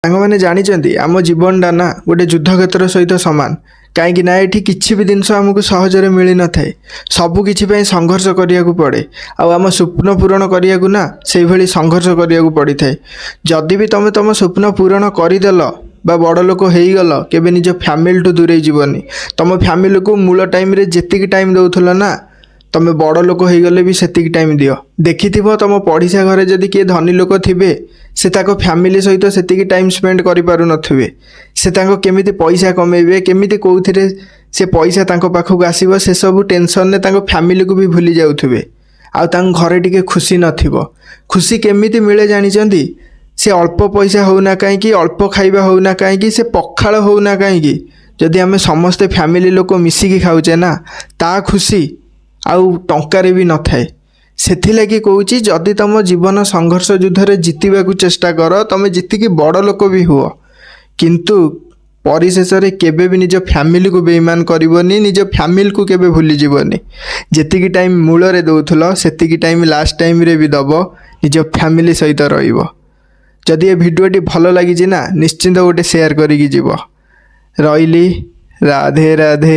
ସାଙ୍ଗମାନେ ଜାଣିଛନ୍ତି ଆମ ଜୀବନଟା ନା ଗୋଟେ ଯୁଦ୍ଧକ୍ଷେତ୍ର ସହିତ ସମାନ। କାହିଁକି ନା ଏଠି କିଛି ବି ଜିନିଷ ଆମକୁ ସହଜରେ ମିଳିନଥାଏ। ସବୁ କିଛି ପାଇଁ ସଂଘର୍ଷ କରିବାକୁ ପଡ଼େ। ଆଉ ଆମ ସ୍ୱପ୍ନ ପୂରଣ କରିବାକୁ ନା ସେଇଭଳି ସଂଘର୍ଷ କରିବାକୁ ପଡ଼ିଥାଏ। ଯଦି ବି ତମେ ତମ ସ୍ୱପ୍ନ ପୂରଣ କରିଦେଲ ବା ବଡ଼ ଲୋକ ହେଇଗଲ, କେବେ ନିଜ ଫ୍ୟାମିଲିଠୁ ଦୂରେଇ ଯିବନି। ତମ ଫ୍ୟାମିଲିକୁ ମୂଳ ଟାଇମ୍ରେ ଯେତିକି ଟାଇମ୍ ଦେଉଥିଲ ନା, ତମେ ବଡ଼ ଲୋକ ହେଇଗଲେ ବି ସେତିକି ଟାଇମ୍ ଦିଅ। ଦେଖିଥିବ ତମ ପଡ଼ିଶା ଘରେ ଯଦି କିଏ ଧନୀ ଲୋକ ଥିବେ, ସେ ତାଙ୍କ ଫ୍ୟାମିଲି ସହିତ ସେତିକି ଟାଇମ୍ ସ୍ପେଣ୍ଡ କରିପାରୁନଥିବେ। ସେ ତାଙ୍କ କେମିତି ପଇସା କମେଇବେ, କେମିତି କେଉଁଥିରେ ସେ ପଇସା ତାଙ୍କ ପାଖକୁ ଆସିବ, ସେସବୁ ଟେନସନ୍ରେ ତାଙ୍କ ଫ୍ୟାମିଲିକୁ ବି ଭୁଲି ଯାଉଥିବେ। ଆଉ ତାଙ୍କ ଘରେ ଟିକେ ଖୁସି ନଥିବ। ଖୁସି କେମିତି ମିଳେ ଜାଣିଛନ୍ତି? ସେ ଅଳ୍ପ ପଇସା ହେଉନା କାହିଁକି, ଅଳ୍ପ ଖାଇବା ହେଉନା କାହିଁକି, ସେ ପଖାଳ ହେଉନା କାହିଁକି, ଯଦି ଆମେ ସମସ୍ତେ ଫ୍ୟାମିଲି ଲୋକ ମିଶିକି ଖାଉଛେ ନା, ତା ଖୁସି ଆଉ ଟଙ୍କାରେ ବି ନଥାଏ। ସେଥିଲାଗି କହୁଛି, ଯଦି ତମ ଜୀବନ ସଂଘର୍ଷ ଯୁଦ୍ଧରେ ଜିତିବାକୁ ଚେଷ୍ଟା କର, ତମେ ଯେତିକି ବଡ଼ ଲୋକ ବି ହୁଅ, କିନ୍ତୁ ପରିଶେଷରେ କେବେ ବି ନିଜ ଫ୍ୟାମିଲିକୁ ବେଇମାନ କରିବନି, ନିଜ ଫ୍ୟାମିଲିକୁ କେବେ ଭୁଲିଯିବନି। ଯେତିକି ଟାଇମ୍ ମୂଳରେ ଦେଉଥିଲ ସେତିକି ଟାଇମ୍ ଲାଷ୍ଟ ଟାଇମ୍ରେ ବି ଦେବ, ନିଜ ଫ୍ୟାମିଲି ସହିତ ରହିବ। ଯଦି ଏ ଭିଡ଼ିଓଟି ଭଲ ଲାଗିଛି ନା, ନିଶ୍ଚିନ୍ତ ଗୋଟେ ସେୟାର କରିକି ଯିବ। ରହିଲି, ରାଧେ ରାଧେ।